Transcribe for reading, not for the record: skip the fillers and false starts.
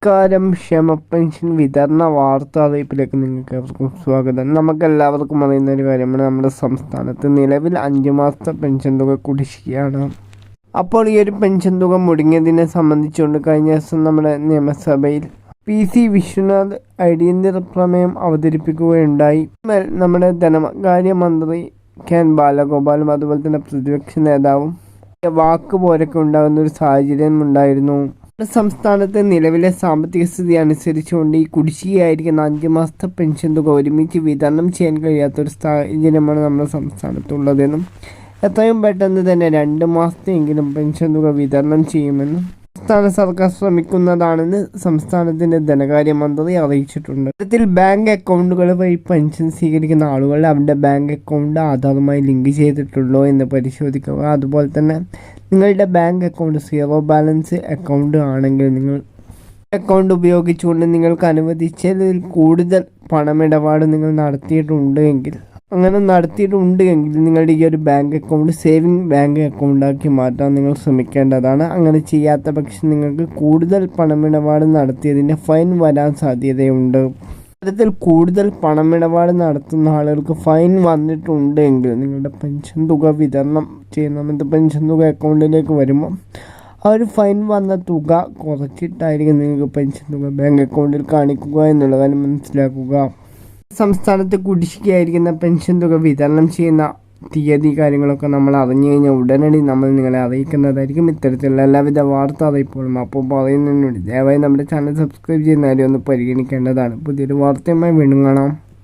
നമസ്കാരം. ക്ഷേമ പെൻഷൻ വിതരണ വാർത്ത അറിയിപ്പിലേക്ക് നിങ്ങൾക്ക് ഏവർക്കും സ്വാഗതം. നമുക്കെല്ലാവർക്കും അറിയുന്ന ഒരു കാര്യമാണ്, നമ്മുടെ സംസ്ഥാനത്ത് നിലവിൽ 5 മാസത്തെ പെൻഷൻ തുക കുടിശ്ശികയാണ്. അപ്പോൾ ഈ ഒരു പെൻഷൻ തുക മുടങ്ങിയതിനെ സംബന്ധിച്ചുകൊണ്ട് കഴിഞ്ഞ ദിവസം നമ്മുടെ നിയമസഭയിൽ PC വിശ്വനാഥ് അടിയന്തര പ്രമേയം അവതരിപ്പിക്കുകയുണ്ടായി. നമ്മുടെ ധനകാര്യമന്ത്രി കെ ബാലഗോപാലും അതുപോലെ തന്നെ പ്രതിപക്ഷ നേതാവും വാക്കുപോരൊക്കെ ഉണ്ടാകുന്ന ഒരു സാഹചര്യം ഉണ്ടായിരുന്നു. സംസ്ഥാനത്തെ നിലവിലെ സാമ്പത്തിക സ്ഥിതി അനുസരിച്ചുകൊണ്ട് ഈ കുടിശ്ശികയായിരിക്കുന്ന 5 മാസത്തെ പെൻഷൻ തുക ഒരുമിച്ച് വിതരണം ചെയ്യാൻ കഴിയാത്തൊരു സാഹചര്യമാണ് നമ്മുടെ സംസ്ഥാനത്തുള്ളതെന്നും എത്രയും പെട്ടെന്ന് തന്നെ 2 മാസത്തെയെങ്കിലും പെൻഷൻ തുക വിതരണം ചെയ്യുമെന്നും സംസ്ഥാന സർക്കാർ ശ്രമിക്കുന്നതാണെന്ന് സംസ്ഥാനത്തിൻ്റെ ധനകാര്യമന്ത്രി അറിയിച്ചിട്ടുണ്ട്. ഇത്തരത്തിൽ ബാങ്ക് അക്കൗണ്ടുകൾ വഴി പെൻഷൻ സ്വീകരിക്കുന്ന ആളുകൾ അവരുടെ ബാങ്ക് അക്കൗണ്ട് ആധാറുമായി ലിങ്ക് ചെയ്തിട്ടുണ്ടോ എന്ന് പരിശോധിക്കുക. അതുപോലെ തന്നെ നിങ്ങളുടെ ബാങ്ക് അക്കൗണ്ട് 0 ബാലൻസ് അക്കൗണ്ട് ആണെങ്കിൽ നിങ്ങൾ അക്കൗണ്ട് ഉപയോഗിച്ചുകൊണ്ട് നിങ്ങൾക്ക് അനുവദിച്ചതിൽ കൂടുതൽ പണമിടപാട് നിങ്ങൾ നടത്തിയിട്ടുണ്ട് എങ്കിൽ നിങ്ങളുടെ ഈ ഒരു ബാങ്ക് അക്കൗണ്ട് സേവിങ് ബാങ്ക് അക്കൗണ്ടാക്കി മാറ്റാൻ നിങ്ങൾ ശ്രമിക്കേണ്ടതാണ്. അങ്ങനെ ചെയ്യാത്ത പക്ഷം നിങ്ങൾക്ക് കൂടുതൽ പണമിടപാട് നടത്തിയതിൻ്റെ ഫൈൻ വരാൻ സാധ്യതയുണ്ട്. ഇത്തരത്തിൽ കൂടുതൽ പണമിടപാട് നടത്തുന്ന ആളുകൾക്ക് ഫൈൻ വന്നിട്ടുണ്ടെങ്കിൽ നിങ്ങളുടെ പെൻഷൻ തുക വിതരണം ചെയ്യുന്ന പെൻഷൻ തുക അക്കൗണ്ടിലേക്ക് വരുമ്പോൾ ആ ഒരു ഫൈൻ വന്ന തുക കുറച്ചിട്ടായിരിക്കും നിങ്ങൾക്ക് പെൻഷൻ തുക ബാങ്ക് അക്കൗണ്ടിൽ കാണിക്കുക എന്നുള്ള കാര്യം മനസ്സിലാക്കുക. സംസ്ഥാനത്ത് കുടിശ്ശികയായിരിക്കുന്ന പെൻഷൻ തുക വിതരണം ചെയ്യുന്ന തീയതി കാര്യങ്ങളൊക്കെ നമ്മൾ അറിഞ്ഞു കഴിഞ്ഞാൽ ഉടനടി നമ്മൾ നിങ്ങളെ അറിയിക്കുന്നതായിരിക്കും. ഇത്തരത്തിലുള്ള എല്ലാവിധ വാർത്ത അറിയിപ്പോഴും അപ്പോൾ പറയുന്നതിനോട് ദയവായി നമ്മുടെ ചാനൽ സബ്സ്ക്രൈബ് ചെയ്യുന്ന കാര്യം ഒന്ന് പരിഗണിക്കേണ്ടതാണ്. പുതിയൊരു വാർത്തയുമായി വീണ്ടും കാണാം.